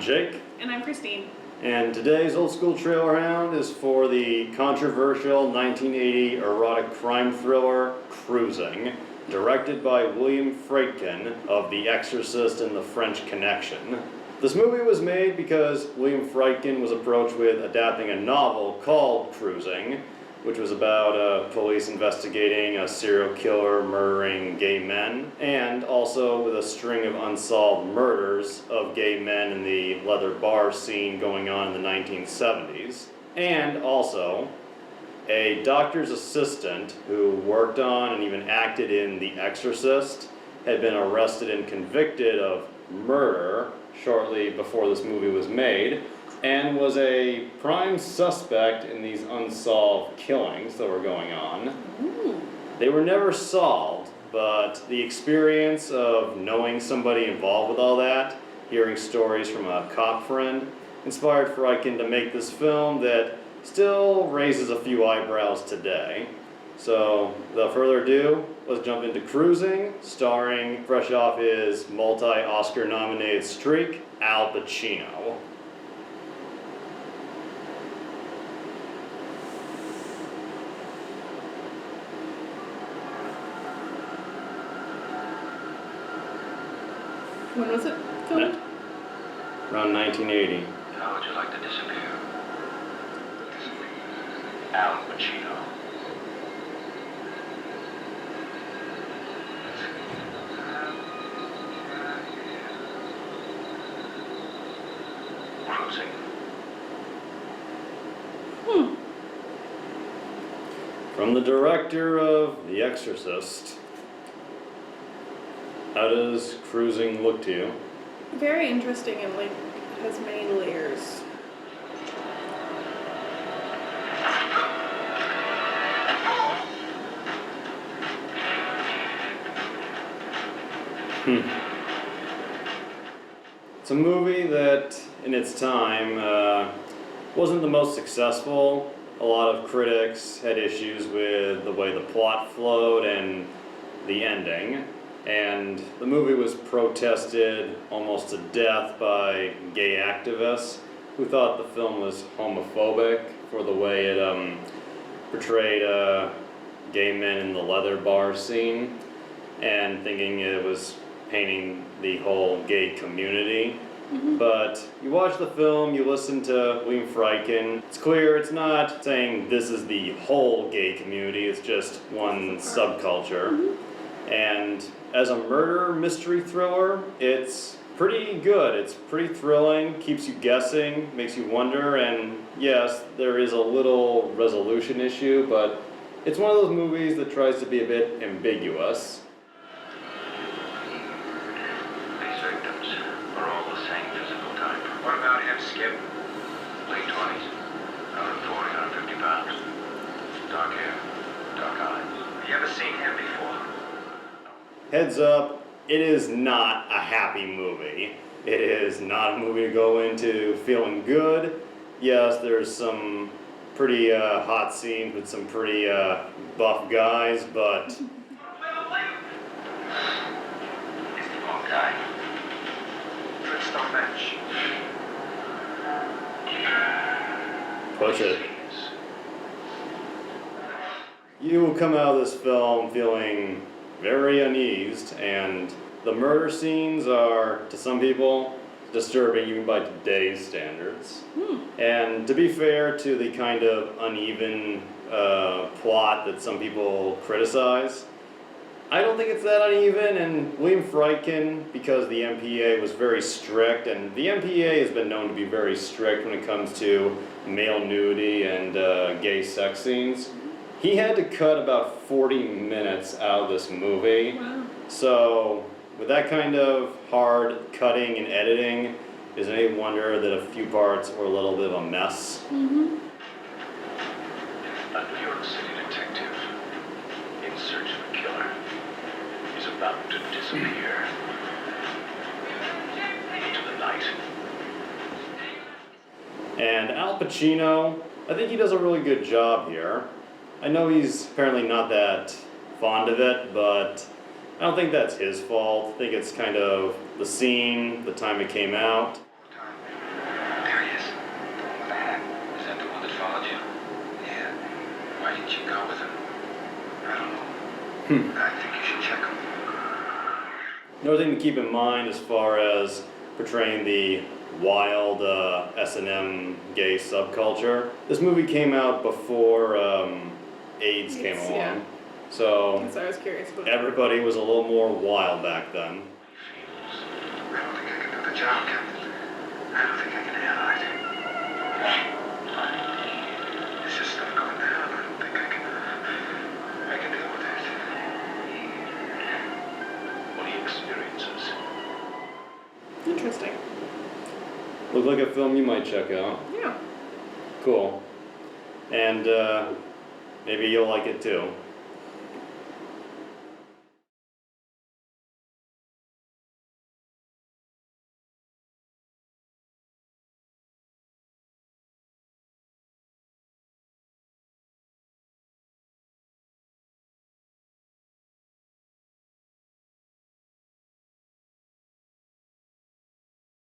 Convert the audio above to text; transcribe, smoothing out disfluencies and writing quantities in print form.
I'm Jake. And I'm Christine. And today's Old School Trailer Hound is for the controversial 1980 erotic crime thriller, Cruising, directed by William Friedkin of The Exorcist and The French Connection. This movie was made because William Friedkin was approached with adapting a novel called Cruising, which was about police investigating a serial killer murdering gay men, and also with a string of unsolved murders of gay men in the leather bar scene going on in the 1970s. And also, a doctor's assistant who worked on and even acted in The Exorcist had been arrested and convicted of murder shortly before this movie was made, and was a prime suspect in these unsolved killings that were going on. Ooh. They were never solved, but the experience of knowing somebody involved with all that, hearing stories from a cop friend, inspired Friedkin to make this film that still raises a few eyebrows today. So, without further ado, let's jump into Cruising, starring, fresh off his multi-Oscar nominated streak, Al Pacino. When was it filmed? Around 1980. How would you like to disappear? Al Pacino. Cruising. From the director of The Exorcist, how does Cruising look to you? Very interesting and has many layers. It's a movie that, in its time, wasn't the most successful. A lot of critics had issues with the way the plot flowed and the ending. And the movie was protested almost to death by gay activists who thought the film was homophobic for the way it portrayed gay men in the leather bar scene, and thinking it was painting the whole gay community. But you watch the film, you listen to William Friedkin, it's clear it's not saying this is the whole gay community, it's just one subculture. And as a murder mystery thriller, it's pretty good. It's pretty thrilling, keeps you guessing, makes you wonder, and yes, there is a little resolution issue, but it's one of those movies that tries to be a bit ambiguous. These victims are all the same physical type. What about him, Skip? Late 20s, 140, 150 pounds. Dark hair, dark eyes. Have you ever seen him before? Heads up, it is not a happy movie. It is not a movie to go into feeling good. Yes, there's some pretty hot scenes with some pretty buff guys, but... He's the wrong guy. Tricks don't match. push it. You will come out of this film feeling very uneased, and the murder scenes are, to some people, disturbing even by today's standards. And to be fair to the kind of uneven plot that some people criticize, I don't think it's that uneven, and William Friedkin, because the MPA was very strict, and the MPA has been known to be very strict when it comes to male nudity and gay sex scenes, he had to cut about 40 minutes out of this movie. Wow. So, with that kind of hard cutting and editing, is it any wonder that a few parts were a little bit of a mess? Mm-hmm. A New York City detective in search of a killer is about to disappear into the night. And Al Pacino, I think he does a really good job here. I know he's apparently not that fond of it, but I don't think that's his fault. I think it's kind of the scene, the time it came out. Why didn't you go with him? I don't know. I think you should check him. Another thing to keep in mind as far as portraying the wild S&M gay subculture, this movie came out before AIDS came along. Yeah. So So I was curious about everybody was a little more wild back then. I don't think I can do the job, Captain. I don't think I can handle it. It's just stuff going down. I don't think I can deal with it. What are your experiences? Interesting. Looked like a film you might check out. Yeah. Cool. And maybe you'll like it too.